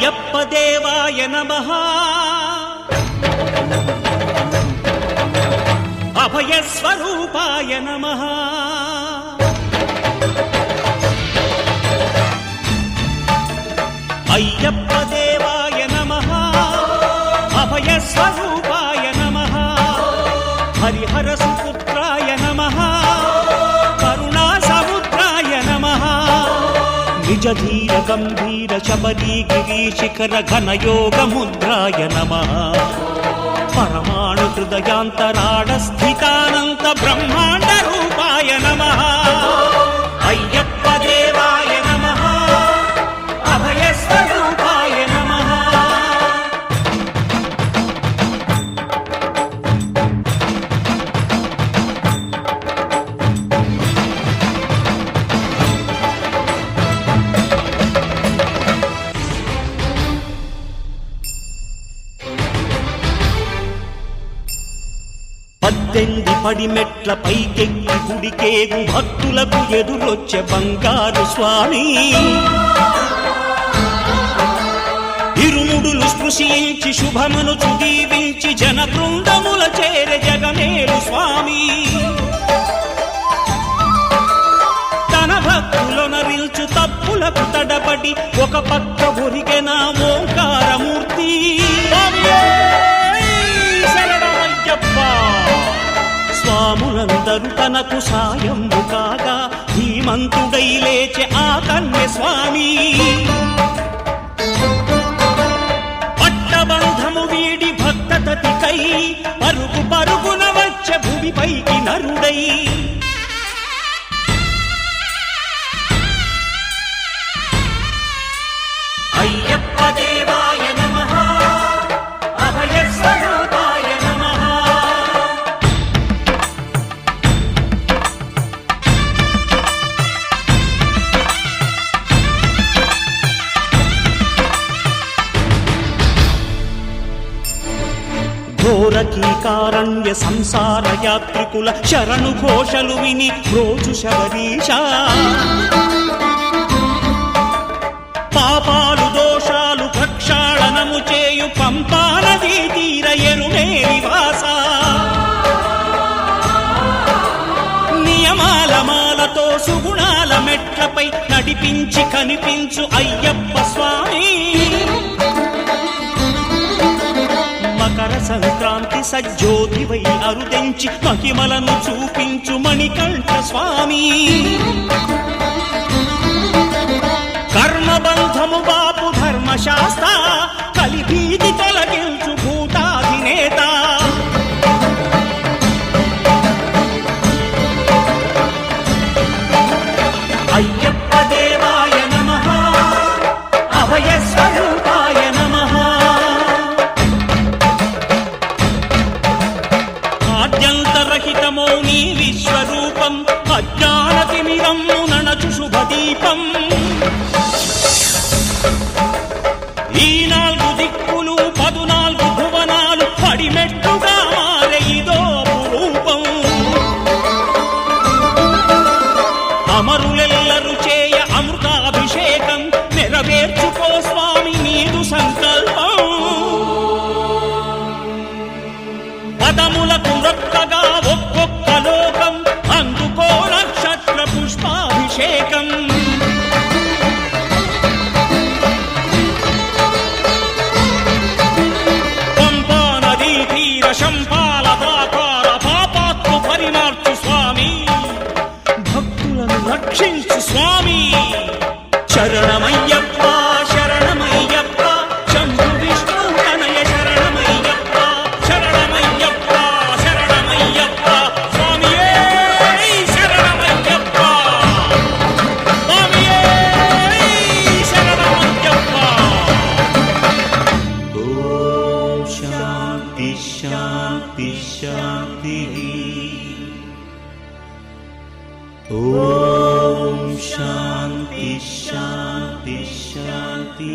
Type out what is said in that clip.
అయ్యప్ప దేవాయ నమః అభయ స్వరూపాయ నమః అయ్యప్ప దేవాయ నమః అభయ స్వరూపాయ నమః హరిహర సుపుత్రాయ నమః కరుణా సముద్రాయ నమః నిజ ధీర గంభీర శబరీ గిరి శిఖర ఘన యోగ ముద్రాయ నమః పరమాణు హృదయాంతరాళ స్థితానంత బ్రహ్మాండ రూపాయ నమః అయ్యప్ప దేవాయ నమః అభయ స్వరూపాయ నమః పద్దెంది పడిమెట్ల పైకెక్కి గుడికేగు భక్తులకు ఎదురొచ్చే బంగారు స్వామి ఇరుముడులు స్పృశించి శుభమును దీవించి జన బృందముల చేర జగమేలు స్వామి తన భక్తులొనరిల్చు తప్పులకు తడబడి ఒక పక్క ఒరిగెన ఓంకారమూర్తి స్వాములందరూ తనకు సాయము కాగా ధీమంతుడై లేచె ఆ కన్య స్వామి పట్టబంధము వీడి భక్తతతికై పరుగు పరుగున వచ్చె భూమిపైకి నరుడై అయ్యప్ప దేవాయ నమః అభయ స్వరూపాయ నమః ఘోరకీకారణ్య సంసార యాత్రికుల శరణు ఘోషలు విని రోజు శబరీష పాపాలు దోషాలు ప్రక్షాళనము చేయు పంపా నదీ తీర ఎరుమే నివాస నియమాల మాలతో సుగుణాల మెట్లపై నడిపించి కనిపించు అయ్యప్ప స్వామి మకర సంక్రాంతి సజ్జోతివై అరుదెంచి మహిమలను చూపించు మణికంఠ స్వామి కర్మబంధము బాపు ధర్మశాస్త్ర కలిభీతి తొలగించు భూతాధినేత అయ్యప్ప దేవాయ నమః అభయ స్వరూపాయ నమః ఆద్యంతరహితమో నీ విశ్వరూపం అజ్ఞానతిమిరమ్ము నణచు శుభదీపం ఈ నాలుగు దిక్కులు 14 భువనాలు పడిమెట్టుగా మారే ఇదో రూపం అమరులెల్లరు చేయ అమృతాభిషేకం నెరవేర్చుకో స్వామి నీదు సంకల్పం పదములకు రొక్కగా ఒక్కొక్క లోకం అందుకో నక్షత్ర పుష్పాభిషేకం పంపా నదీ తీర శంపాల దాకార పాపాత్ము పరిమార్చు స్వామి భక్తులను రక్షించు స్వామి శరణమయ్యప్ప శరణమయ్యప్ప శంభు విష్ణు తనయ శరణమయ్యప్ప శరణమయ్యప్ప శరణమయ్యప్ప స్వామియే శరణమయ్యప్ప స్వామియే శరణమయ్యప్ప ఓం శాంతి శాంతి శాంతి ఓం శాంతి శాంతి శాంతి